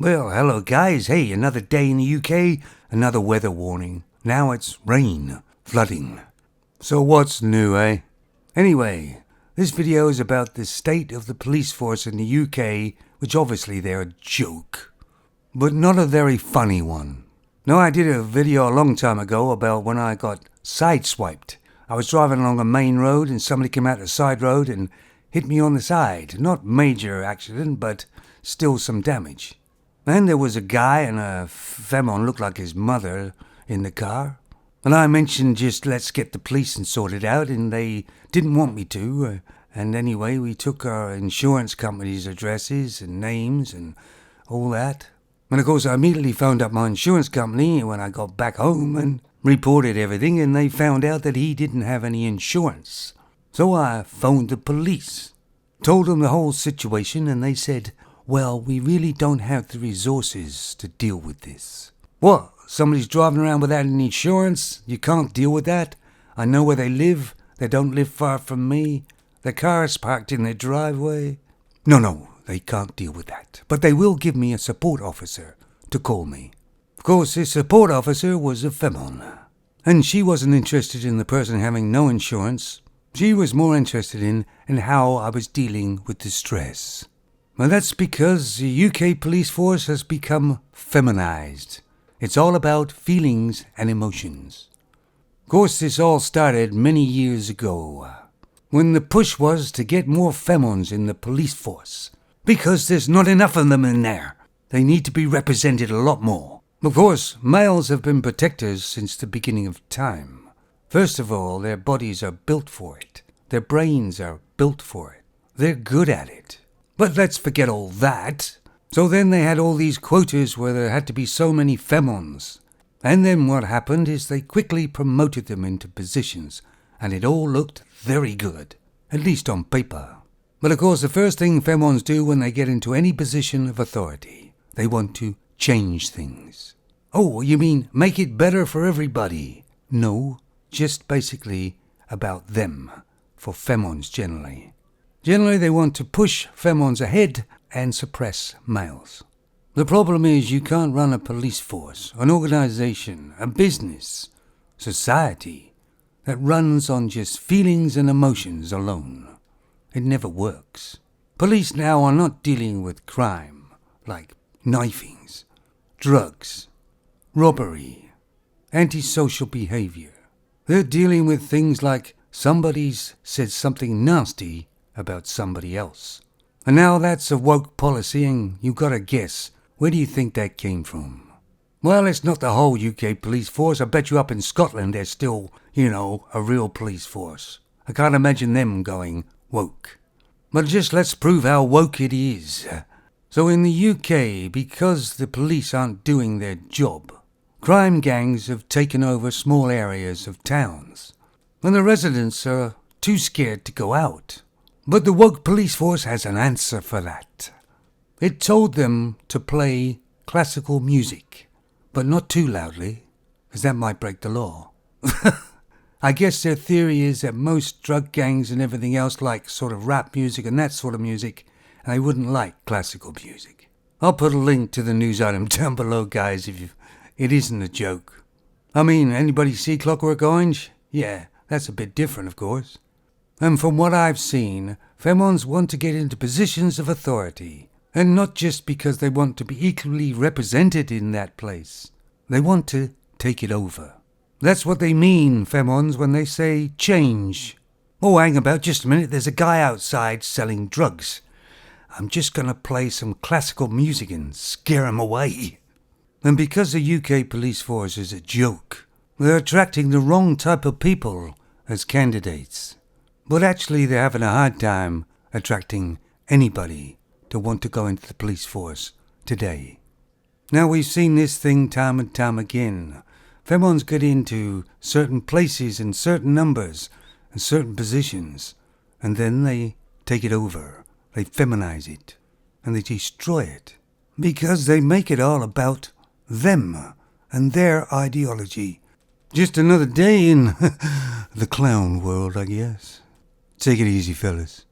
Well, hello guys. Hey, another day in the UK, another weather warning. Now it's rain, flooding. So what's new, eh? Anyway, this video is about the state of the police force in the UK, which obviously they're a joke. But not a very funny one. No, I did a video a long time ago about when I got sideswiped. I was driving along a main road and somebody came out the side road and hit me on the side. Not major accident, but still some damage. And there was a guy and a femon looked like his mother in the car. And I mentioned just let's get the police and sort it out, and they didn't want me to. And anyway, we took our insurance company's addresses and names and all that. And of course, I immediately phoned up my insurance company when I got back home and reported everything, and they found out that he didn't have any insurance. So I phoned the police, told them the whole situation, and they said, well, we really don't have the resources to deal with this. What? Somebody's driving around without any insurance? You can't deal with that? I know where they live. They don't live far from me. Their car is parked in their driveway. No, they can't deal with that. But they will give me a support officer to call me. Of course, this support officer was a femon. And she wasn't interested in the person having no insurance. She was more interested in how I was dealing with the stress. Well, that's because the UK police force has become feminized. It's all about feelings and emotions. Of course, this all started many years ago, when the push was to get more femons in the police force, because there's not enough of them in there. They need to be represented a lot more. Of course, males have been protectors since the beginning of time. First of all, their bodies are built for it. Their brains are built for it. They're good at it. But let's forget all that. So then they had all these quotas where there had to be so many femons. And then what happened is they quickly promoted them into positions, and it all looked very good, at least on paper. But of course the first thing femons do when they get into any position of authority, they want to change things. Oh, you mean make it better for everybody? No, just basically about them, for femons generally. Generally, they want to push femons ahead and suppress males. The problem is you can't run a police force, an organization, a business, society that runs on just feelings and emotions alone. It never works. Police now are not dealing with crime, like knifings, drugs, robbery, antisocial behavior. They're dealing with things like somebody's said something nasty about somebody else. And now that's a woke policy, and you gotta guess, where do you think that came from? Well, it's not the whole UK police force. I bet you up in Scotland there's still, a real police force. I can't imagine them going woke. But just let's prove how woke it is. So in the UK, because the police aren't doing their job, crime gangs have taken over small areas of towns, and the residents are too scared to go out. But the woke police force has an answer for that. It told them to play classical music, but not too loudly, because that might break the law. I guess their theory is that most drug gangs and everything else like sort of rap music and that sort of music, and they wouldn't like classical music. I'll put a link to the news item down below, guys, it isn't a joke. I mean, anybody see Clockwork Orange? Yeah, that's a bit different, of course. And from what I've seen, femons want to get into positions of authority. And not just because they want to be equally represented in that place. They want to take it over. That's what they mean, femons, when they say change. Oh, hang about just a minute, there's a guy outside selling drugs. I'm just going to play some classical music and scare him away. And because the UK police force is a joke, they're attracting the wrong type of people as candidates. But actually they're having a hard time attracting anybody to want to go into the police force today. Now we've seen this thing time and time again. Femons get into certain places in certain numbers and certain positions, and then they take it over. They feminize it, and they destroy it, because they make it all about them and their ideology. Just another day in the clown world, I guess. Take it easy, fellas.